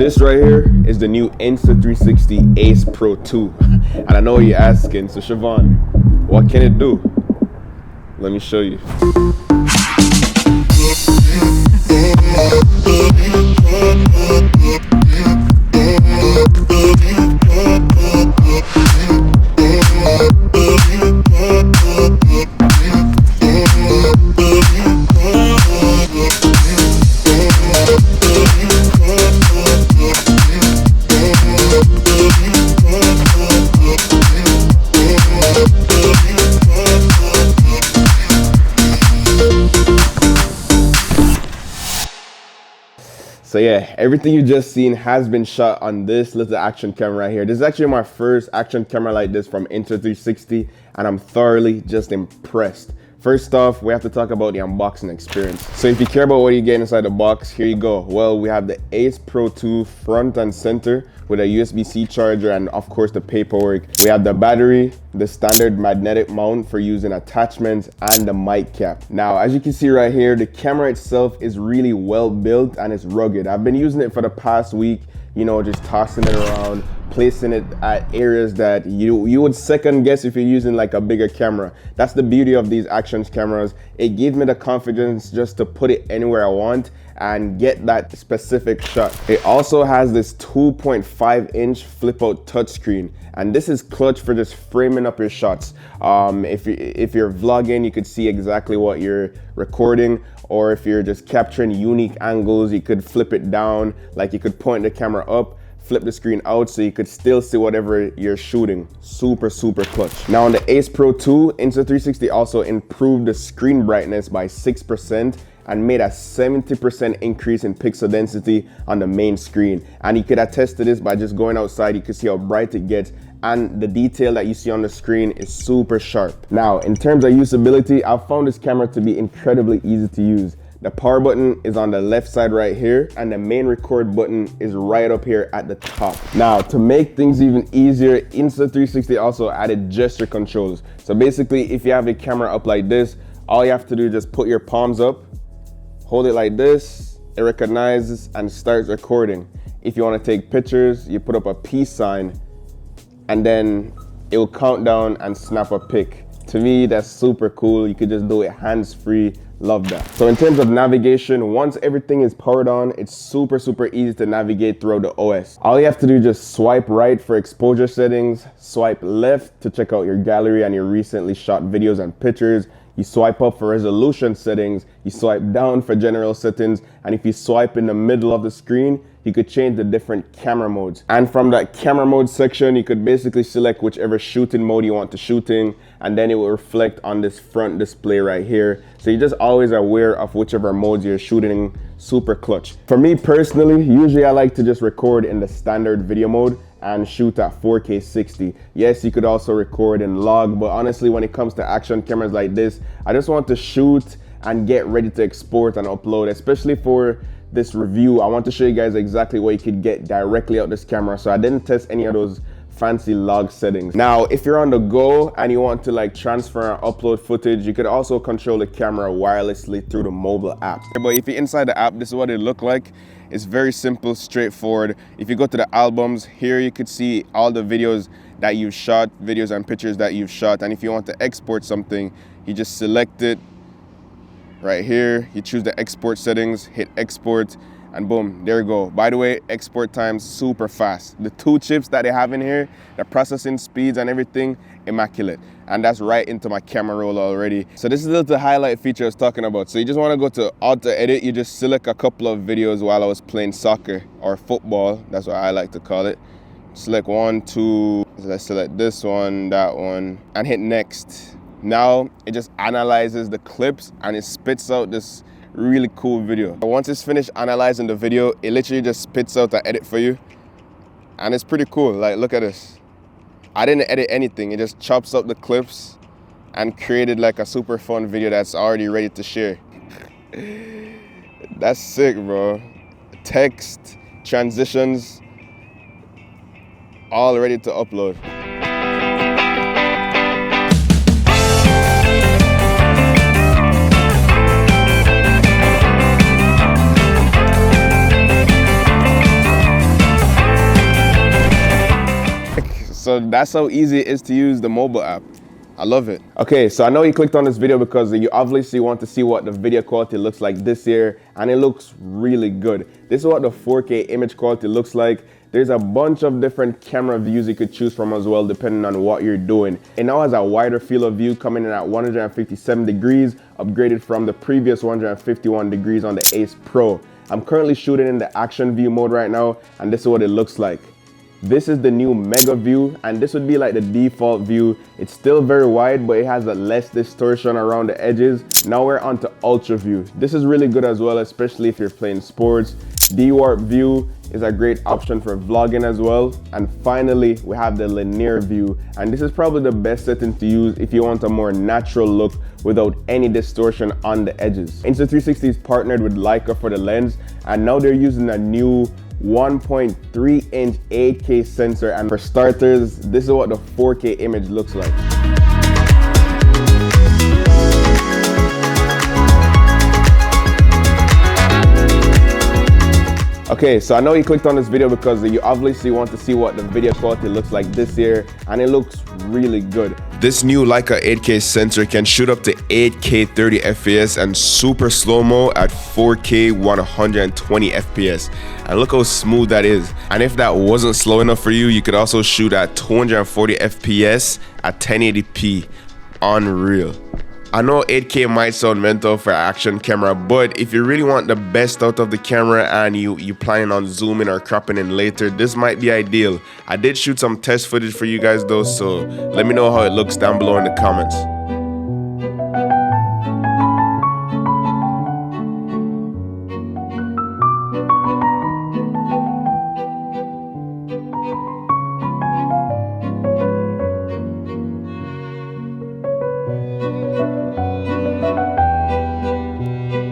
This right here is the new Insta360 Ace Pro 2. And I know what you're asking, so Shevon, what can it do? Let me show you. So yeah, everything you just seen has been shot on this little action camera right here. This is actually my first action camera like this from Insta360, and I'm thoroughly just impressed. First off, we have to talk about the unboxing experience. So if you care about what you get inside the box, here you go. Well, we have the Ace Pro 2 front and center with a USB-C charger and of course the paperwork. We have the battery, the standard magnetic mount for using attachments, and the mic cap. Now, as you can see right here, the camera itself is really well built and it's rugged. I've been using it for the past week, you know, just tossing it around, placing it at areas that you would second guess if you're using like a bigger camera. That's the beauty of these action cameras. It gives me the confidence just to put it anywhere I want and get that specific shot. It also has this 2.5-inch flip out touchscreen, and this is clutch for just framing up your shots. If you're vlogging, you could see exactly what you're recording, or if you're just capturing unique angles, you could flip it down, like you could point the camera up, flip the screen out so you could still see whatever you're shooting. Super clutch. Now on the Ace Pro 2, Insta360 also improved the screen brightness by 6% and made a 70% increase in pixel density on the main screen. And you could attest to this by just going outside. You can see how bright it gets, and the detail that you see on the screen is super sharp. Now, in terms of usability, I've found this camera to be incredibly easy to use. The power button is on the left side right here, and the main record button is right up here at the top. Now, to make things even easier, Insta360 also added gesture controls. So basically, if you have the camera up like this, all you have to do is just put your palms up, hold it like this, it recognizes and starts recording. If you want to take pictures, you put up a peace sign, and then it will count down and snap a pic. To me, that's super cool. You could just do it hands-free. Love that. So in terms of navigation, once everything is powered on, it's super easy to navigate throughout the OS. All you have to do is just swipe right for exposure settings, swipe left to check out your gallery and your recently shot videos and pictures. You swipe up for resolution settings, you swipe down for general settings, and if you swipe in the middle of the screen, you could change the different camera modes. And from that camera mode section, you could basically select whichever shooting mode you want to shoot in, and then it will reflect on this front display right here. So you're just always aware of whichever modes you're shooting. Super clutch. For me personally, usually I like to just record in the standard video mode and shoot at 4K 60. Yes, you could also record in log, but honestly, when it comes to action cameras like this, I just want to shoot and get ready to export and upload. Especially for this review, I want to show you guys exactly what you could get directly out this camera, so I didn't test any of those fancy log settings. Now, if you're on the go and you want to like transfer and upload footage, you could also control the camera wirelessly through the mobile app. But if you're inside the app, this is what it look like. It's very simple, straightforward. If you go to the albums, here you could see all the videos that you've shot, videos and pictures that you've shot. And if you want to export something, you just select it right here. You choose the export settings, hit export, and boom, there you go. By the way, export time's super fast. The 2 chips that they have in here, the processing speeds and everything, immaculate. And that's right into my camera roll already. So this is the little highlight feature I was talking about. So you just want to go to auto edit. You just select a couple of videos while I was playing soccer or football. That's what I like to call it. Select 1, 2, let's select this one, that one, and hit next. Now it just analyzes the clips and it spits out this really cool video. Once it's finished analyzing the video, it literally just spits out the edit for you. And it's pretty cool. Like, look at this. I didn't edit anything. It just chops up the clips and created like a super fun video that's already ready to share. That's sick, bro. Text, transitions, all ready to upload. So that's how easy it is to use the mobile app. I love it. Okay, so I know you clicked on this video because you obviously want to see what the video quality looks like this year, and it looks really good. This is what the 4K image quality looks like. There's a bunch of different camera views you could choose from as well, depending on what you're doing. It now has a wider field of view, coming in at 157 degrees, upgraded from the previous 151 degrees on the Ace Pro. I'm currently shooting in the action view mode right now, and this is what it looks like. This is the new mega view, and this would be like the default view. It's still very wide, but it has a less distortion around the edges. Now we're on to ultra view. This is really good as well, especially if you're playing sports. D-warp view is a great option for vlogging as well. And finally, we have the linear view, and this is probably the best setting to use if you want a more natural look without any distortion on the edges. Insta360 is partnered with Leica for the lens, and now they're using a new 1.3-inch 8K sensor, and for starters, this is what the 4K image looks like. Okay, so I know you clicked on this video because you obviously want to see what the video quality looks like this year, and it looks really good. This new Leica 8K sensor can shoot up to 8K 30 FPS and super slow-mo at 4K 120 FPS. And look how smooth that is. And if that wasn't slow enough for you, you could also shoot at 240 FPS at 1080p. Unreal. I know 8K might sound mental for an action camera, but if you really want the best out of the camera and you planning on zooming or cropping in later, this might be ideal. I did shoot some test footage for you guys though, so let me know how it looks down below in the comments.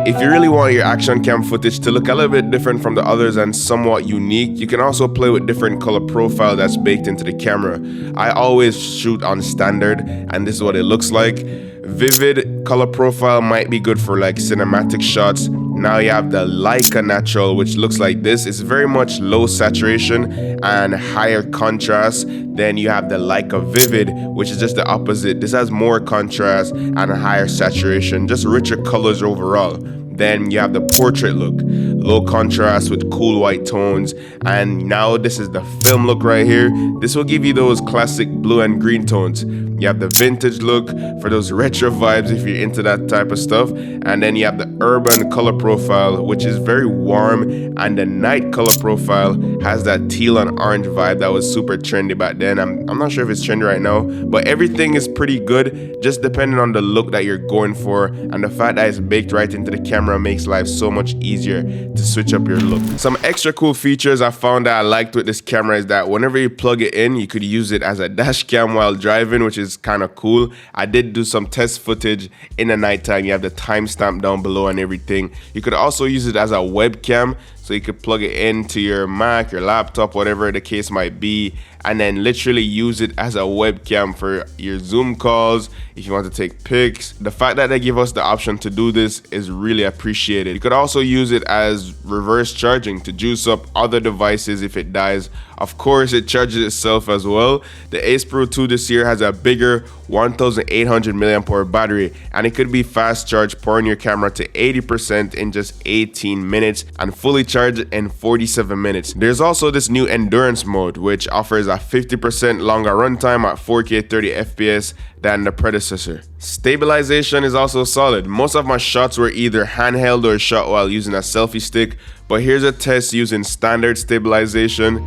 If you really want your action cam footage to look a little bit different from the others and somewhat unique, you can also play with different color profile that's baked into the camera. I always shoot on standard, and this is what it looks like. Vivid color profile might be good for like cinematic shots. Now you have the Leica Natural, which looks like this. It's very much low saturation and higher contrast. Then you have the Leica Vivid, which is just the opposite. This has more contrast and a higher saturation, just richer colors overall. Then you have the portrait look, low contrast with cool white tones. And now this is the film look right here. This will give you those classic blue and green tones. You have the vintage look for those retro vibes if you're into that type of stuff. And then you have the urban color profile, which is very warm. And the night color profile has that teal and orange vibe that was super trendy back then. I'm not sure if it's trendy right now, but everything is pretty good, just depending on the look that you're going for. And the fact that it's baked right into the camera makes life so much easier to switch up your look. Some extra cool features I found that I liked with this camera is that whenever you plug it in, you could use it as a dash cam while driving, which is kind of cool. I did do some test footage in the nighttime. You have the timestamp down below and everything. You could also use it as a webcam, so you could plug it into your Mac, your laptop, whatever the case might be, and then literally use it as a webcam for your Zoom calls, if you want to take pics. The fact that they give us the option to do this is really appreciated. You could also use it as reverse charging to juice up other devices if it dies. Of course, it charges itself as well. The Ace Pro 2 this year has a bigger 1800 mAh battery, and it could be fast charge, powering your camera to 80% in just 18 minutes and fully charged in 47 minutes. There's also this new endurance mode, which offers a 50% longer runtime at 4K 30 FPS than the predecessor. Stabilization is also solid. Most of my shots were either handheld or shot while using a selfie stick, but here's a test using standard stabilization.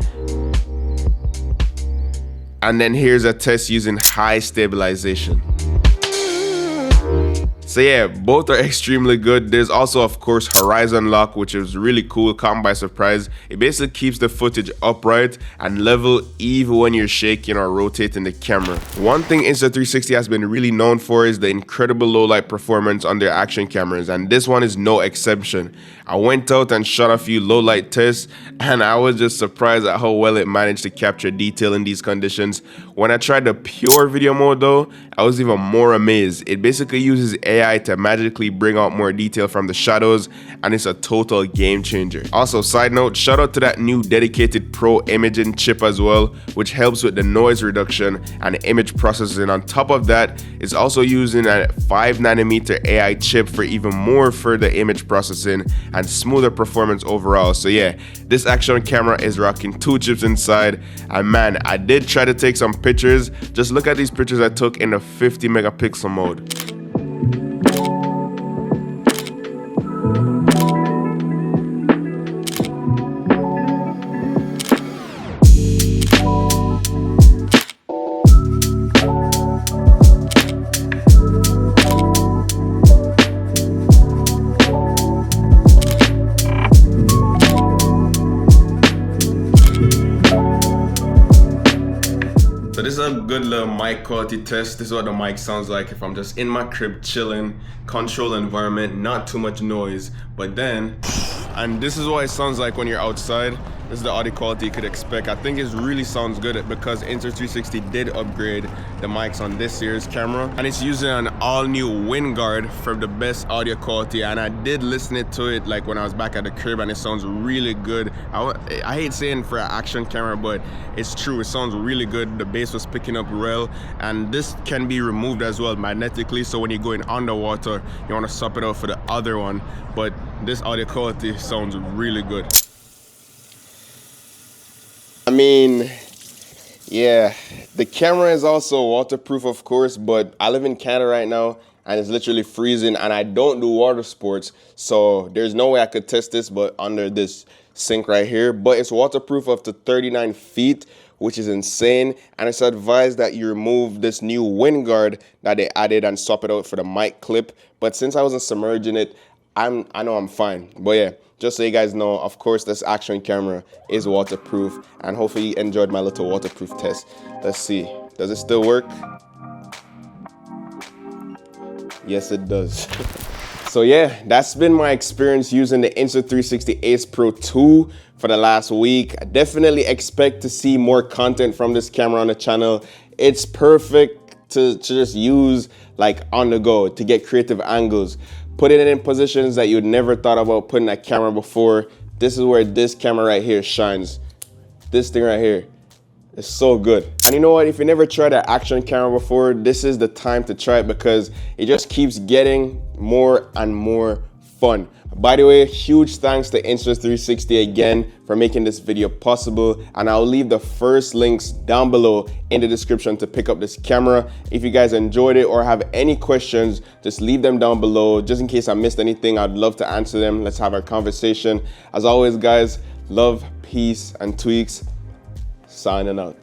And then here's a test using high stabilization. So yeah, both are extremely good. There's also, of course, horizon lock, which is really cool, caught me by surprise. It basically keeps the footage upright and level even when you're shaking or rotating the camera. One thing Insta360 has been really known for is the incredible low light performance on their action cameras, and this one is no exception. I went out and shot a few low light tests, and I was just surprised at how well it managed to capture detail in these conditions. When I tried the pure video mode though, I was even more amazed. It basically uses AI to magically bring out more detail from the shadows, and it's a total game changer. Also, side note, shout out to that new dedicated Pro imaging chip as well, which helps with the noise reduction and image processing. On top of that, it's also using a 5nm AI chip for even more further image processing and smoother performance overall. So yeah, this action camera is rocking 2 chips inside, and man, I did try to take some pictures. Just look at these pictures I took in the 50 megapixel mode. So this is a good little mic quality test. This is what the mic sounds like if I'm just in my crib chilling, controlled environment, not too much noise. But then, and this is what it sounds like when you're outside. This is the audio quality you could expect. I think it really sounds good because Insta360 did upgrade the mics on this series camera, and it's using an all-new wind guard for the best audio quality. And I did listen to it like when I was back at the crib, and it sounds really good. I hate saying for an action camera, but it's true. It sounds really good. The bass was picking up well, and this can be removed as well magnetically. So when you're going underwater, you want to swap it out for the other one. But this audio quality sounds really good. I mean, yeah, the camera is also waterproof, of course, but I live in Canada right now and it's literally freezing, and I don't do water sports, so there's no way I could test this but under this sink right here. But it's waterproof up to 39 feet, which is insane, and it's advised that you remove this new wind guard that they added and swap it out for the mic clip. But since I wasn't submerging it, I know I'm fine. But yeah, just so you guys know, of course, this action camera is waterproof, and hopefully you enjoyed my little waterproof test. Let's see, does it still work? Yes, it does. So yeah, that's been my experience using the Insta360 Ace Pro 2 for the last week. I definitely expect to see more content from this camera on the channel. It's perfect to just use like on the go to get creative angles. Putting it in positions that you'd never thought about putting that camera before. This is where this camera right here shines. This thing right here. It's so good. And you know what? If you never tried an action camera before, this is the time to try it because it just keeps getting more and more fun. By the way, huge thanks to Insta360 again for making this video possible, and I'll leave the first links down below in the description to pick up this camera. If you guys enjoyed it or have any questions, just leave them down below. Just in case I missed anything, I'd love to answer them. Let's have a conversation. As always, guys, love, peace, and tweaks. Signing out.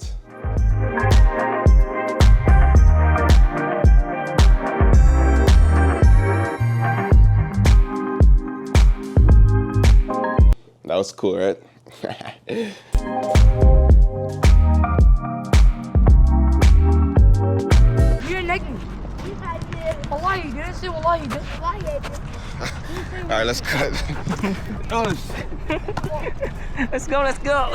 That was cool, right? You're naked. Wallahi, you didn't say wallahi, you didn't. All right, let's cut. Let's go, let's go.